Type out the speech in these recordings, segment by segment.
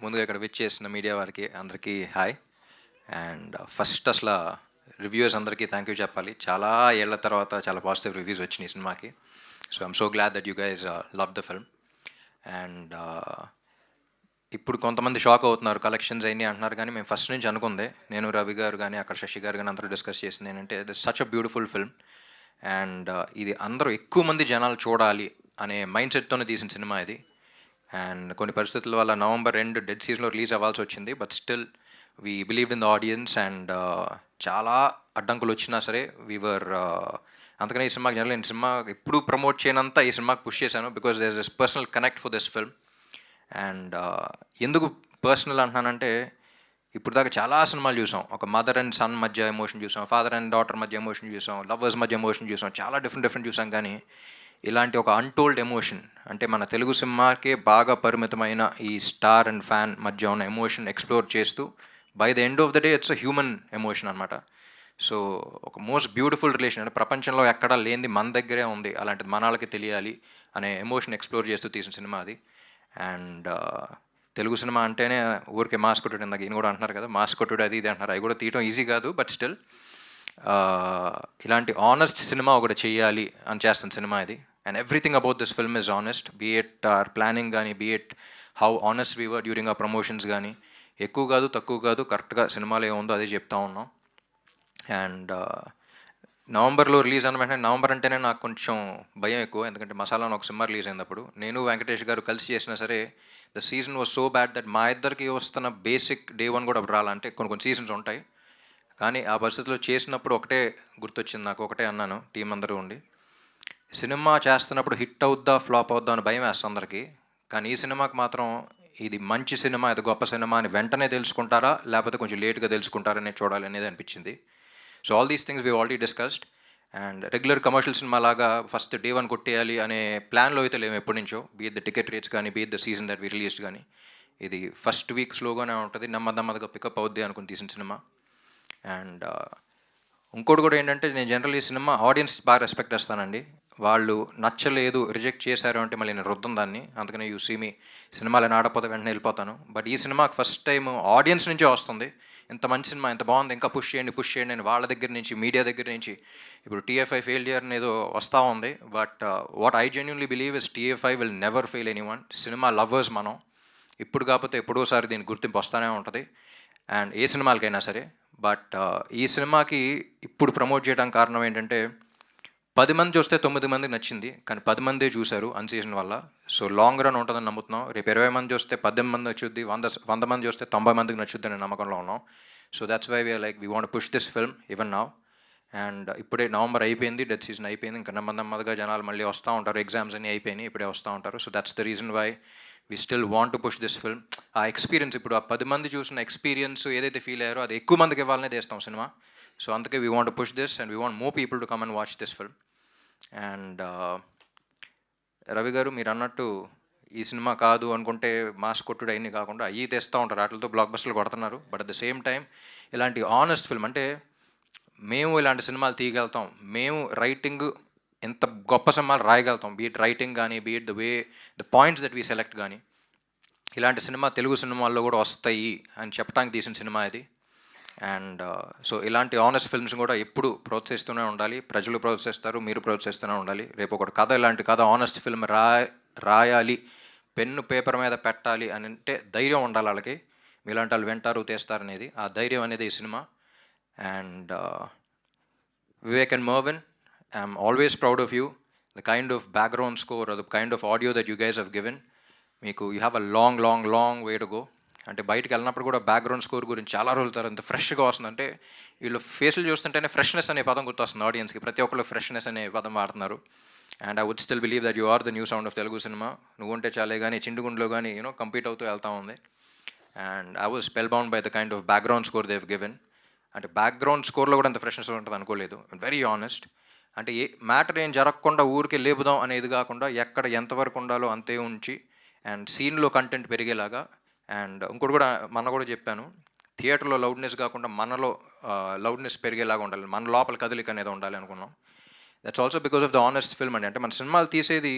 ముందుగా ఇక్కడ విచ్చేసిన మీడియా వారికి అందరికీ హాయ్. అండ్ ఫస్ట్ అసలు రివ్యూయర్స్ అందరికీ థ్యాంక్ యూ చెప్పాలి. చాలా ఏళ్ల తర్వాత చాలా పాజిటివ్ రివ్యూస్ వచ్చినాయి ఈ సినిమాకి. So I'm so glad that you guys love the film. And ఇప్పుడు కొంతమంది షాక్ అవుతున్నారు, కలెక్షన్స్ అయినాయి అంటున్నారు. కానీ మేము ఫస్ట్ నుంచి అనుకుందే, నేను రవి గారు కానీ అక్కడ శశి గారు కానీ అందరూ డిస్కస్ చేసింది ఏంటంటే, this such a beautiful film. And ఇది అందరూ ఎక్కువ మంది జనాలు చూడాలి అనే మైండ్ సెట్తోనే తీసిన సినిమా ఇది. అండ్ కొన్ని పరిస్థితుల వల్ల నవంబర్ 2 డెడ్ సీజన్లో రిలీజ్ అవ్వాల్సి వచ్చింది. But still we believed in the audience. And చాలా అడ్డంకులు వచ్చినా సరే వీవర్ అందుకనే ఈ సినిమాకి జనరల్ నేను సినిమా ఎప్పుడు ప్రమోట్ చేయనంత ఈ సినిమాకి పుష్ చేశాను, because there is this personal connect for this film. And ఎందుకు పర్సనల్ అంటున్నానంటే, ఇప్పుడు దాకా చాలా సినిమాలు చూసాం. ఒక మదర్ అండ్ సన్ మధ్య ఎమోషన్ చూసాం, ఫాదర్ అండ్ డాటర్ మధ్య ఎమోషన్ చూసాం, లవర్స్ మధ్య ఎమోషన్ చూసాం, చాలా డిఫరెంట్ చూసాం. కానీ ఇలాంటి ఒక అన్టోల్డ్ ఎమోషన్, అంటే మన తెలుగు సినిమాకే బాగా పరిమితమైన ఈ స్టార్ అండ్ ఫ్యాన్ మధ్య ఉన్న ఎమోషన్ ఎక్స్ప్లోర్ చేస్తూ by the end of the day it's a human emotion అనమాట. సో ఒక మోస్ట్ బ్యూటిఫుల్ రిలేషన్, అంటే ప్రపంచంలో ఎక్కడా లేనిది మన దగ్గరే ఉంది, అలాంటిది మనాలకి తెలియాలి అనే ఎమోషన్ ఎక్స్ప్లోర్ చేస్తూ తీసిన సినిమా అది. అండ్ తెలుగు సినిమా అంటేనే ఊరికే మాస్ కొట్టుడు, ఇందాక ఈయన కూడా అంటున్నారు కదా మాస్ కొట్టుడు అది ఇది అంటున్నారు. అవి కూడా తీయడం ఈజీ కాదు. బట్ స్టిల్ ఇలాంటి ఆనెస్ట్ సినిమా ఒకటి చెయ్యాలి అని చేస్తున్న సినిమా ఇది. And everything about this film is honest, be it our planning కానీ, be it how honest we were during ఆ ప్రమోషన్స్ కానీ. ఎక్కువ కాదు తక్కువ కాదు, కరెక్ట్గా సినిమాలో ఏముందో అదే చెప్తా ఉన్నాం. అండ్ నవంబర్లో రిలీజ్ అన్న వెంటనే, నవంబర్ అంటేనే నాకు కొంచెం భయం ఎక్కువ, ఎందుకంటే మసాలా అని ఒక సినిమా రిలీజ్ అయినప్పుడు నేను వెంకటేష్ గారు కలిసి చేసినా సరే the season was so bad that మా ఇద్దరికి వస్తున్న బేసిక్ డే 1 కూడా రాలంటే కొన్ని సీజన్స్ ఉంటాయి. కానీ ఆ పరిస్థితిలో చేసినప్పుడు ఒకటే గుర్తొచ్చింది నాకు, ఒకటే అన్నాను టీం అందరూ ఉండి, సినిమా చేస్తున్నప్పుడు హిట్ అవుద్దా ఫ్లాప్ అవుద్దా అని భయం వేస్తుంది అందరికీ. కానీ ఈ సినిమాకి మాత్రం ఇది మంచి సినిమా, ఇది గొప్ప సినిమా అని వెంటనే తెలుసుకుంటారా లేకపోతే కొంచెం లేట్గా తెలుసుకుంటారా అనేది చూడాలి అనేది అనిపించింది. So all these things we already discussed. And regular commercial cinema లాగా ఫస్ట్ డే 1 కొట్టేయాలి అనే ప్లాన్లో అయితే లేము ఎప్పటి నుంచో, బీట్ ద టికెట్ రేట్స్ కానీ, beat the season that we released కానీ. ఇది ఫస్ట్ వీక్ స్లోగానే ఉంటుంది, నెమ్మదిగా పికప్ అవుద్ది అనుకుని తీసిన సినిమా. అండ్ ఇంకోటి కూడా ఏంటంటే, నేను జనరల్ ఈ సినిమా ఆడియన్స్ బాగా రెస్పెక్ట్ చేస్తానండి. వాళ్ళు నచ్చలేదు రిజెక్ట్ చేశారు అంటే మళ్ళీ నేను రుద్దం దాన్ని. అందుకని యూ సీ మీ సినిమాలో ఆడపోతే వెంటనే వెళ్ళిపోతాను. బట్ ఈ సినిమాకి ఫస్ట్ టైం ఆడియన్స్ నుంచే వస్తుంది, ఇంత మంచి సినిమా, ఇంత బాగుంది, ఇంకా పుష్ చేయండి అని వాళ్ళ దగ్గర నుంచి, మీడియా దగ్గర నుంచి. ఇప్పుడు టీఎఫ్ఐ ఫెయిల్యూర్ ఏదో వస్తూ ఉంది. But what I genuinely believe is TFI will never fail anyone. Cinema lovers మనం, ఇప్పుడు కాకపోతే ఎప్పుడోసారి దీనికి గుర్తింపు వస్తూనే ఉంటుంది, అండ్ ఏ సినిమాలకైనా సరే. బట్ ఈ సినిమాకి ఇప్పుడు ప్రమోట్ చేయడానికి కారణం ఏంటంటే, 10 మంది చూస్తే 9 మందికి నచ్చింది, కానీ 10 మందే చూశారు అన్ సీజన్ వల్ల. సో లాంగ్ రన్ ఉంటుందని నమ్ముతున్నాం. రేపు 20 మంది చూస్తే 18 మంది నచ్చుద్ది, 100 మంది చూస్తే 90 మందికి నచ్చుద్ది అనే నమ్మకంలో ఉన్నాం. So that's why we're like we want push this film even now. And ఇప్పుడే నవంబర్ అయిపోయింది, డెడ్ సీజన్ అయిపోయింది, ఇంకా నెమ్మదిగా జనాలు మళ్ళీ వస్తూ ఉంటారు, ఎగ్జామ్స్ అన్నీ అయిపోయినాయి, ఇప్పుడే వస్తూ ఉంటారు. So that's the reason why we still want to push this film. ఆ ఎక్స్పీరియన్స్, ఇప్పుడు ఆ 10 మంది చూసిన ఎక్స్పీరియన్స్ ఏదైతే ఫీల్ అయ్యారో అది ఎక్కువ మందికి ఇవ్వాలనే తీస్తాం సినిమా. సో అందుకే we want to push this and we want more people to come and watch this film. And Ravi గారు మీరు అన్నట్టు ఈ సినిమా కాదు అనుకుంటే మాస్ కొట్టుడు అన్నీ కాకుండా అయ్యి తెస్తూ ఉంటారు, వాటితో బ్లాక్ బస్టర్లు కొడుతున్నారు. But at the same time ఇలాంటి ఆనెస్ట్ ఫిల్మ్, అంటే మేము ఇలాంటి సినిమాలు తీయగలుగుతాం, మేము రైటింగ్ ఎంత గొప్ప సినిమాలు రాయగలుగుతాం, బీట్ రైటింగ్ కానీ, beat the way the points that we select కానీ, ఇలాంటి సినిమా తెలుగు సినిమాల్లో కూడా వస్తాయి అని చెప్పడానికి తీసిన సినిమా ఇది. అండ్ సో ఇలాంటి ఆనెస్ట్ ఫిల్మ్స్ కూడా ఎప్పుడు ప్రోత్సహిస్తూనే ఉండాలి, ప్రజలు ప్రోత్సహిస్తారు, మీరు ప్రోత్సహిస్తూనే ఉండాలి. రేపు ఒకటి కథ, ఇలాంటి కథ ఆనెస్ట్ ఫిల్మ్ రాయాలి, పెన్ను పేపర్ మీద పెట్టాలి అని అంటే ధైర్యం ఉండాలి వాళ్ళకి. మీలాంటి వాళ్ళు వింటారు, తీస్తారనేది, ఆ ధైర్యం అనేది ఈ cinema. And Vivek and Marvin, I'm always proud of you. The kind of background score, the kind of audio that you guys have given, మీకు you have a long way to go. అంటే బయటకు వెళ్ళినప్పుడు కూడా బ్యాక్గ్రౌండ్ స్కోర్ గురించి చాలా రోజుల తర్వాత ఎంత ఫ్రెష్గా వస్తుందంటే, వీళ్ళు ఫేసులు చూస్తుంటేనే ఫ్రెష్నెస్ అనే పదం గుర్తొస్తుంది ఆడియన్స్కి. ప్రతి ఒక్కళ్ళు ఫ్రెష్నెస్ అనే పదం వాడుతున్నారు. And I would still believe that you are the new sound of Telugu cinema. నువ్వుంటే చాలే కానీ చిండుగుండ్లో కానీ కంపీట్ అవుతూ వెళ్తూ ఉంది. And I was spellbound by the kind of background score Dev given. అంటే బ్యాక్గ్రౌండ్ స్కోర్లో కూడా అంత ఫ్రెష్నెస్ ఉంటుంది అనుకోలేదు, వెరీ ఆనెస్ట్. అంటే ఏ మ్యాటర్ ఏం జరగకుండా ఊరికే లేపుదాం అనేది కాకుండా, ఎక్కడ ఎంతవరకు ఉండాలో అంతే ఉంచి, అండ్ సీన్లో కంటెంట్ పెరిగేలాగా. అండ్ ఇంకోటి కూడా మొన్న కూడా చెప్పాను, థియేటర్లో లౌడ్నెస్ కాకుండా మనలో లౌడ్నెస్ పెరిగేలాగా ఉండాలి, మన లోపల కదలిక అనేది ఉండాలి అనుకున్నాం. That's also because of the honest film అండి. అంటే మన సినిమాలు తీసేది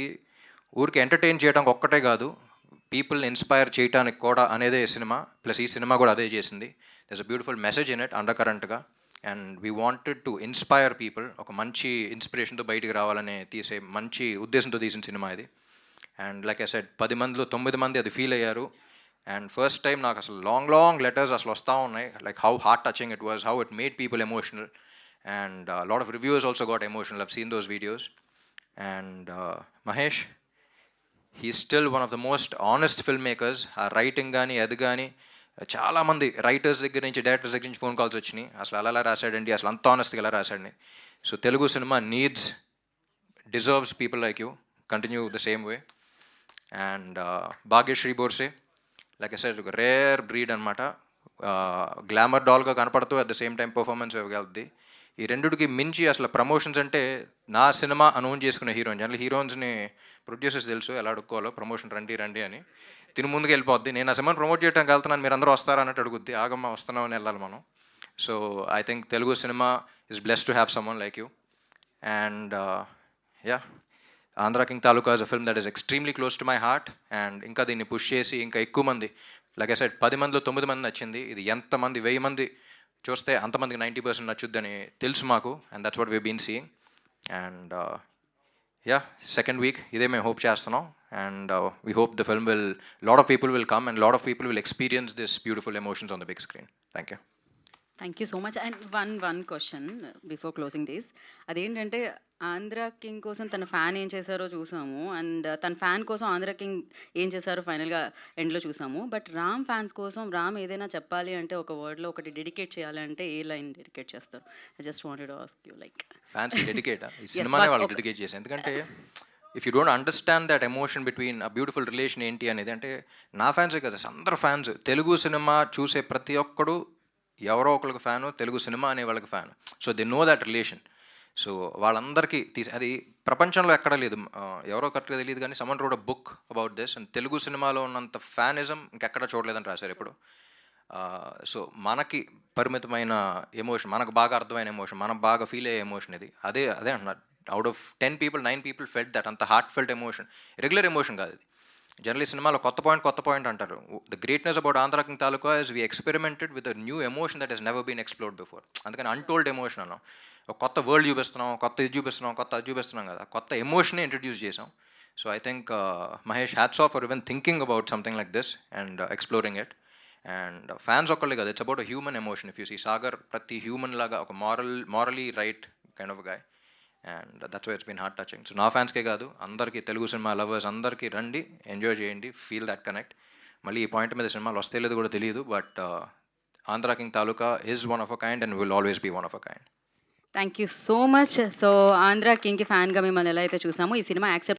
ఊరికి ఎంటర్టైన్ చేయడానికి ఒక్కటే కాదు, పీపుల్ని ఇన్స్పైర్ చేయడానికి కూడా అనేదే ఈ సినిమా, ప్లస్ ఈ సినిమా కూడా అదే చేసింది. There's a beautiful message in it అండర్ కరెంట్గా, and we wanted to inspire people. ఒక మంచి ఇన్స్పిరేషన్తో బయటికి రావాలనే తీసే మంచి ఉద్దేశంతో తీసిన సినిమా ఇది. అండ్ లైక్ ఐ సెడ్ 10 మందిలో 9 మంది అది ఫీల్ అయ్యారు. అండ్ ఫస్ట్ టైం నాకు అసలు లాంగ్ లెటర్స్ అసలు వస్తూ ఉన్నాయి, like how heart touching it was, how it made people emotional, and lot of reviews also got emotional. I've seen those videos. And Mahesh, he still one of the most honest film makers. ఆ writing కానీ అది కానీ, చాలామంది writers దగ్గర నుంచి directors దగ్గర నుంచి phone calls వచ్చినాయి, అసలు అలా రాశాడండి, అసలు అంత ఆనెస్ట్గా ఎలా రాశాడని. So Telugu cinema deserves people like you. Continue the same way. And Bhagyashri Borse, like I said, ఒక రేర్ బ్రీడ్ అనమాట. గ్లామర్ డాల్గా కనపడుతూ at the same time performance ఇవ్వగలుగుద్ది. ఈ రెండుకి మించి అసలు ప్రమోషన్స్ అంటే, నా సినిమా అనౌన్స్ చేసుకునే హీరోయిన్, జనరల్ హీరోయిన్స్ని ప్రొడ్యూసర్స్ తెలుసు ఎలా అడుక్కోవాలో, ప్రమోషన్ రండి అని. తిని ముందుకు వెళ్ళిపోద్ది, నేను ఆ సినిమాని ప్రమోట్ చేయడానికి వెళ్తున్నాను, మీరు అందరూ వస్తారా అన్నట్టు అడుగుద్ది. ఆగమ్మ వస్తున్నామని వెళ్ళాలి మనం. So I think Telugu cinema is blessed to have someone like you. And yeah, Andhra king Taluka is a film that is extremely close to my heart. And ఇంకా దీన్ని పుష్ చేసి ఇంకా ఎక్కువ మంది, లైక్ ఐ సెడ్, 10 మందిలో 9 మంది నచ్చింది. ఇది ఎంతమంది 1000 మంది చూస్తే అంతమందికి 90% నచ్చుద్దని తెలుసు మాకు. And that's what we been seeing. And yeah, second week ఇదే మేము హోప్ చేస్తున్నాం. And we hope the film will, lot of people will come and lot of people will experience this beautiful emotions on the big screen. Thank you. Thank you so much. And one question before closing this. అదేంటంటే, Andhra king కోసం తన fan ఏం చేశారో చూసాము, and తన fan కోసం Andhra king ఏం చేశారో ఫైనల్గా ఎండ్లో చూసాము. బట్ రామ్ ఫ్యాన్స్ కోసం రామ్ ఏదైనా చెప్పాలి అంటే, ఒక వర్డ్లో ఒకటి డెడికేట్ చేయాలి అంటే ఏ లైన్ డెడికేట్ చేస్తారు? I just wanted to ask you, like ఫ్యాన్స్కి డెడికేట్ ఈ సినిమానే వాళ్ళకి డెడికేట్ చేశాను. ఎందుకంటే if you don't understand that emotion between a beautiful relation ఏంటి అనేది, అంటే నా ఫ్యాన్సే కదా, అందరు ఫ్యాన్స్, తెలుగు సినిమా చూసే ప్రతి ఒక్కడు ఎవరో ఒకరికి ఫ్యాను, తెలుగు సినిమా అనే వాళ్ళకి fan. So they know that relation. So వాళ్ళందరికీ అది ప్రపంచంలో ఎక్కడ లేదు. ఎవరో కరెక్ట్గా తెలియదు కానీ someone road a book about this, and Telugu సినిమాలో ఉన్నంత ఫ్యానిజం ఇంకెక్కడ చూడలేదని రాశారు ఇప్పుడు. సో మనకి పరిమితమైన ఎమోషన్, మనకు బాగా అర్థమైన ఎమోషన్, మనం బాగా ఫీల్ అయ్యే ఎమోషన్ ఇది. అదే అంటున్నారు, out of 10 people 9 people felt that. అంత heart felt emotion, regular emotion కాదు ఇది. జనరలీ సినిమాలో కొత్త పాయింట్ అంటారు. The greatness about Andhra king Taluka is we experimented with a new emotion that has never been explored before. అందుకని అన్టోల్డ్ ఎమోషన్ అన్నాం. ఒక కొత్త వరల్డ్ చూపిస్తున్నాం, కొత్త ఇది చూపిస్తున్నాం, కొత్త అది చూపిస్తున్నాం కదా, కొత్త ఎమోషనే ఇంట్రడ్యూస్ చేసాం. So I think Mahesh, hats off for even thinking about something like this and exploring it. And fans ఒక్కళ్ళే కదా, it's about a human emotion. If you see Sagar, ప్రతి హ్యూమన్ లాగా ఒక morally right kind of guy. And that's why it's been heart touching. So నా ఫ్యాన్స్కే కాదు, అందరికీ, Telugu cinema lovers అందరికీ రండి, ఎంజాయ్ చేయండి, ఫీల్ దట్ కనెక్ట్. మళ్ళీ ఈ పాయింట్ మీద సినిమాలు వస్తే లేదు కూడా తెలియదు, but Andhra king Taluka is one of a kind and will always be one of a kind. Thank you so much. So Andhra కింగ్కి ఫ్యాన్గా మిమ్మల్ని ఎలా అయితే చూసామో, ఈ సినిమా యాక్సెప్ట్